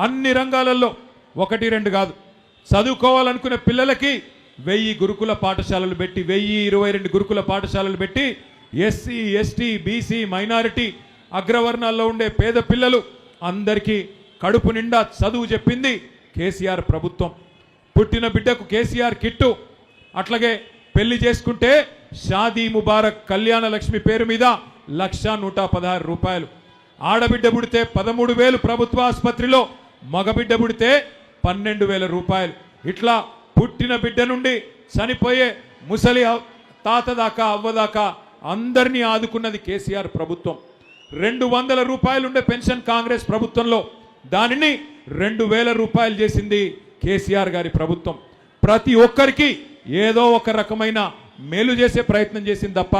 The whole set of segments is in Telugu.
అన్ని రంగాలలో 1-2 కాదు చదువుకోవాలనుకునే పిల్లలకి 1000 గురుకుల పాఠశాలలు పెట్టి 1022 గురుకుల పాఠశాలలు పెట్టి ఎస్సీ ఎస్టీ బీసీ మైనారిటీ అగ్రవర్ణాల్లో ఉండే పేద పిల్లలు అందరికీ కడుపు నిండా చదువు చెప్పింది కేసీఆర్ ప్రభుత్వం. పుట్టిన బిడ్డకు కేసీఆర్ కిట్టు, అట్లాగే పెళ్లి చేసుకుంటే షాదీ ముబారక్ కళ్యాణ లక్ష్మి పేరు మీద 1,116 రూపాయలు, ఆడబిడ్డ పుడితే 13,000 ప్రభుత్వ ఆసుపత్రిలో, మగబిడ్డ పుడితే 12,000 రూపాయలు. ఇట్లా పుట్టిన బిడ్డ నుండి చనిపోయే ముసలి తాత దాకా అవ్వ దాకా అందరినీ ఆదుకున్నది కేసీఆర్ ప్రభుత్వం. 200 రూపాయలు ఉండే పెన్షన్ కాంగ్రెస్ ప్రభుత్వంలో దానిని 2,000 రూపాయలు చేసింది కేసీఆర్ గారి ప్రభుత్వం. ప్రతి ఒక్కరికి ఏదో ఒక రకమైన మేలు చేసే ప్రయత్నం చేసింది తప్ప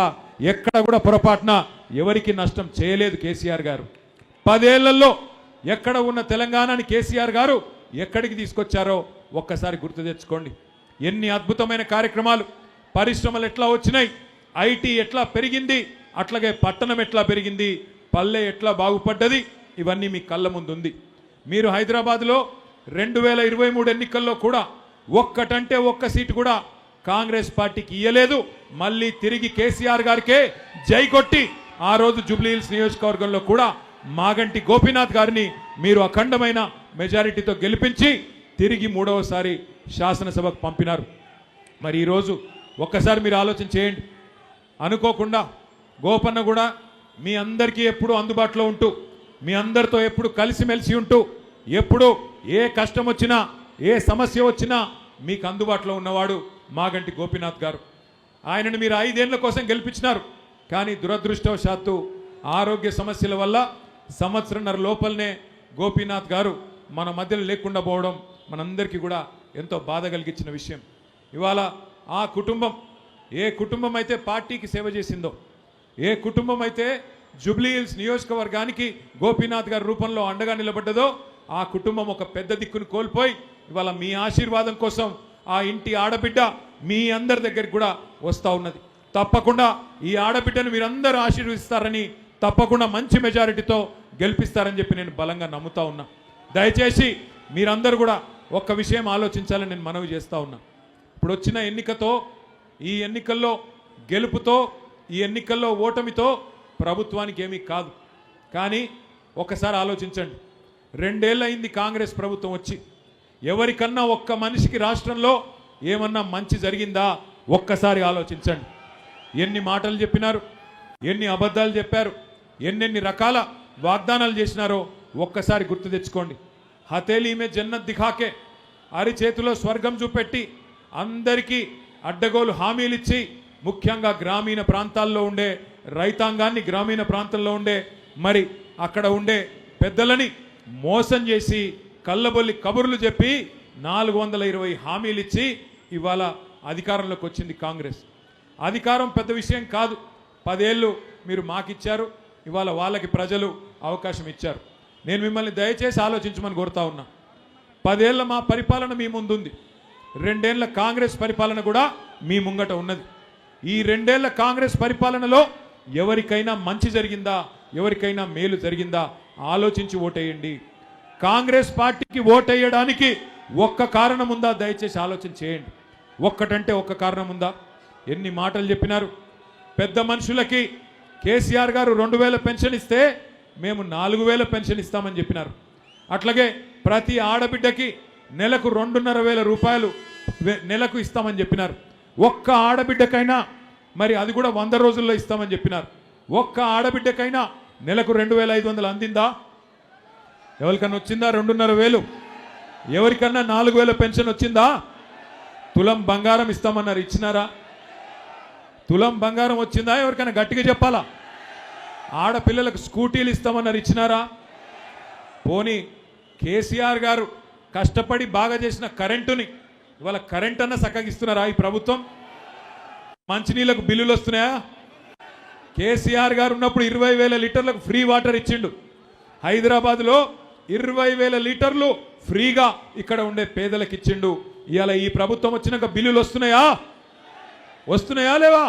ఎక్కడ కూడా పొరపాటున ఎవరికి నష్టం చేయలేదు కేసీఆర్ గారు. 10 ఏళ్లలో ఎక్కడ ఉన్న తెలంగాణని కేసీఆర్ గారు ఎక్కడికి తీసుకొచ్చారో ఒక్కసారి గుర్తు తెచ్చుకోండి. ఎన్ని అద్భుతమైన కార్యక్రమాలు, పరిశ్రమలు ఎట్లా వచ్చినాయి, ఐటీ ఎట్లా పెరిగింది, అట్లాగే పట్టణం ఎట్లా పెరిగింది, పల్లె ఎట్లా బాగుపడ్డది, ఇవన్నీ మీ కళ్ళ ముందు ఉంది. మీరు హైదరాబాద్లో 2023 ఎన్నికల్లో కూడా ఒక్కటంటే ఒక్క సీటు కూడా కాంగ్రెస్ పార్టీకి ఇయ్యలేదు. మళ్ళీ తిరిగి కేసీఆర్ గారికే జై కొట్టి ఆ రోజు జూబ్లీహిల్స్ నియోజకవర్గంలో కూడా మాగంటి గోపీనాథ్ గారిని మీరు అఖండమైన మెజారిటీతో గెలిపించి తిరిగి 3వసారి శాసనసభకు పంపినారు. మరి ఈరోజు ఒక్కసారి మీరు ఆలోచన చేయండి. అనుకోకుండా గోపన్న కూడా మీ అందరికీ ఎప్పుడు అందుబాటులో ఉంటూ, మీ అందరితో ఎప్పుడు కలిసిమెలిసి ఉంటూ, ఎప్పుడు ఏ కష్టం వచ్చినా ఏ సమస్య వచ్చినా మీకు అందుబాటులో ఉన్నవాడు మాగంటి గోపీనాథ్ గారు. ఆయనను మీరు 5 ఏళ్ల కోసం గెలిపించినారు. కానీ దురదృష్టవశాత్తు ఆరోగ్య సమస్యల వల్ల 1.5 సంవత్సరం లోపలనే గోపీనాథ్ గారు మన మధ్యలో లేకుండా పోవడం మనందరికీ కూడా ఎంతో బాధ కలిగించిన విషయం. ఇవాళ ఆ కుటుంబం, ఏ కుటుంబం అయితే పార్టీకి సేవ చేసిందో, ఏ కుటుంబం అయితే జూబ్లీహిల్స్ నియోజకవర్గానికి గోపీనాథ్ గారి రూపంలో అండగా నిలబడ్డదో ఆ కుటుంబం ఒక పెద్ద దిక్కును కోల్పోయి ఇవాళ మీ ఆశీర్వాదం కోసం ఆ ఇంటి ఆడబిడ్డ మీ అందరి దగ్గరికి కూడా వస్తూ ఉన్నది. తప్పకుండా ఈ ఆడబిడ్డను మీరందరూ ఆశీర్వదిస్తారని, తప్పకుండా మంచి మెజారిటీతో గెలిపిస్తారని చెప్పి నేను బలంగా నమ్ముతా ఉన్నా. దయచేసి మీరందరూ కూడా ఒక్క విషయం ఆలోచించాలని నేను మనవి చేస్తూ ఉన్నా. ఇప్పుడు వచ్చిన ఎన్నికతో, ఈ ఎన్నికల్లో గెలుపుతో, ఈ ఎన్నికల్లో ఓటమితో ప్రభుత్వానికి ఏమీ కాదు. కానీ ఒకసారి ఆలోచించండి. 2 ఏళ్ళు అయింది కాంగ్రెస్ ప్రభుత్వం వచ్చి. ఎవరికన్నా ఒక్క మనిషికి రాష్ట్రంలో ఏమన్నా మంచి జరిగిందా ఒక్కసారి ఆలోచించండి. ఎన్ని మాటలు చెప్పినారు, ఎన్ని అబద్ధాలు చెప్పారు, ఎన్నెన్ని రకాల వాగ్దానాలు చేసినారో ఒక్కసారి గుర్తు తెచ్చుకోండి. హతేలీ మే జన్నత్ దిఖాకే, అరిచేతిలో స్వర్గం చూపెట్టి అందరికీ అడ్డగోలు హామీలు ఇచ్చి, ముఖ్యంగా గ్రామీణ ప్రాంతాల్లో ఉండే రైతాంగాన్ని, గ్రామీణ ప్రాంతంలో ఉండే మరి అక్కడ ఉండే పెద్దలని మోసం చేసి కళ్ళబొల్లి కబుర్లు చెప్పి 420 హామీలు ఇచ్చి ఇవాళ అధికారంలోకి వచ్చింది కాంగ్రెస్. అధికారం పెద్ద విషయం కాదు. 10 ఏళ్ళు మీరు మాకిచ్చారు, ఇవాళ వాళ్ళకి ప్రజలు అవకాశం ఇచ్చారు. నేను మిమ్మల్ని దయచేసి ఆలోచించమని కోరుతా ఉన్నా. 10 ఏళ్ళ మా పరిపాలన మీ ముందుంది. 2 ఏళ్ల కాంగ్రెస్ పరిపాలన కూడా మీ ముంగట ఉన్నది. ఈ 2 ఏళ్ల కాంగ్రెస్ పరిపాలనలో ఎవరికైనా మంచి జరిగిందా, ఎవరికైనా మేలు జరిగిందా ఆలోచించి ఓటేయండి. కాంగ్రెస్ పార్టీకి ఓటేయడానికి ఒక్క కారణం ఉందా దయచేసి ఆలోచన చేయండి. ఒక్కటంటే ఒక్క కారణం ఉందా? ఎన్ని మాటలు చెప్పినారు. పెద్ద మనుషులకి కేసీఆర్ గారు 2,000 పెన్షన్ ఇస్తే మేము 4,000 పెన్షన్ ఇస్తామని చెప్పినారు. అట్లాగే ప్రతి ఆడబిడ్డకి నెలకు 2,500 రూపాయలు నెలకు ఇస్తామని చెప్పినారు. ఒక్క ఆడబిడ్డకైనా మరి అది కూడా 100 రోజుల్లో ఇస్తామని చెప్పినారు. ఒక్క ఆడబిడ్డకైనా నెలకు 2,500 అందిందా? ఎవరికన్నా వచ్చిందా 2,500? ఎవరికన్నా 4,000 పెన్షన్ వచ్చిందా? తులం బంగారం ఇస్తామన్నారు, ఇచ్చినారా? తులం బంగారం వచ్చిందా? ఎవరికైనా గట్టిగా చెప్పాలా? ఆడపిల్లలకు స్కూటీలు ఇస్తామన్నారు, ఇచ్చినారా? పోనీ కేసీఆర్ గారు కష్టపడి బాగా చేసిన కరెంటుని ఇవాళ కరెంట్ అన్న సక్కగిస్తున్నారా ఈ ప్రభుత్వం? మంచినీళ్ళకు బిల్లులు వస్తున్నాయా? కేసీఆర్ గారు ఉన్నప్పుడు 20,000 లీటర్లకు ఫ్రీ వాటర్ ఇచ్చిండు. హైదరాబాద్లో 20,000 లీటర్లు ఫ్రీగా ఇక్కడ ఉండే పేదలకు ఇచ్చిండు. ఇవాళ ఈ ప్రభుత్వం వచ్చినాక బిల్లులు వస్తున్నాయా? వస్తున్నాయా లేవా?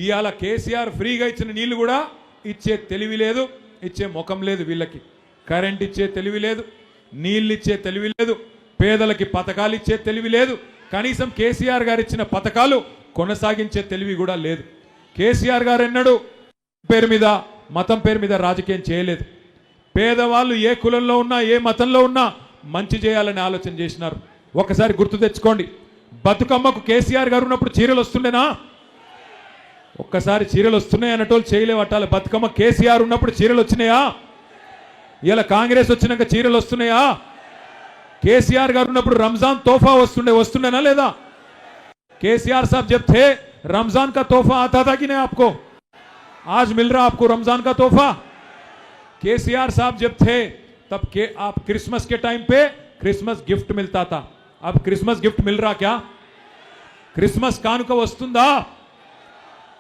ఇవాళ కేసీఆర్ ఫ్రీగా ఇచ్చిన నీళ్లు కూడా ఇచ్చే తెలివి లేదు, ఇచ్చే ముఖం లేదు వీళ్ళకి. కరెంట్ ఇచ్చే తెలివి లేదు, నీళ్ళు ఇచ్చే తెలివి లేదు, పేదలకి పథకాలు ఇచ్చే తెలివి లేదు, కనీసం కేసీఆర్ గారు ఇచ్చిన పథకాలు కొనసాగించే తెలివి కూడా లేదు. కేసీఆర్ గారు ఎన్నడూ పేరు మీద మతం పేరు మీద రాజకీయం చేయలేదు. పేదవాళ్ళు ఏ కులంలో ఉన్నా ఏ మతంలో ఉన్నా మంచి చేయాలని ఆలోచన చేసినారు. ఒకసారి గుర్తు తెచ్చుకోండి, బతుకమ్మకు కేసీఆర్ గారు ఉన్నప్పుడు చీరలు వస్తుండేనా? ఒక్కసారి చీరలు వస్తున్నాయి అన్నటోళ్ళు చేయలేవట్టాలి. బతుకమ్మ కేసీఆర్ ఉన్నప్పుడు చీరలు వచ్చినాయా? ఇలా కాంగ్రెస్ వచ్చినాక చీరలు వస్తున్నాయా? కేసీఆర్ గారు ఉన్నప్పుడు రంజాన్ తోఫా వస్తుండేనా లేదా? కేसीआर साहब जब थे रमजान का तोहफा आता था कि नहीं आपको? आज मिल रहा आपको रमजान का तोहफा? केसीआर साहब जब थे तब के आप क्रिसमस के टाइम पे क्रिसमस गिफ्ट मिलता था. अब क्रिसमस गिफ्ट मिल रहा क्या? क्रिसमस कानुका वस्तुंदा?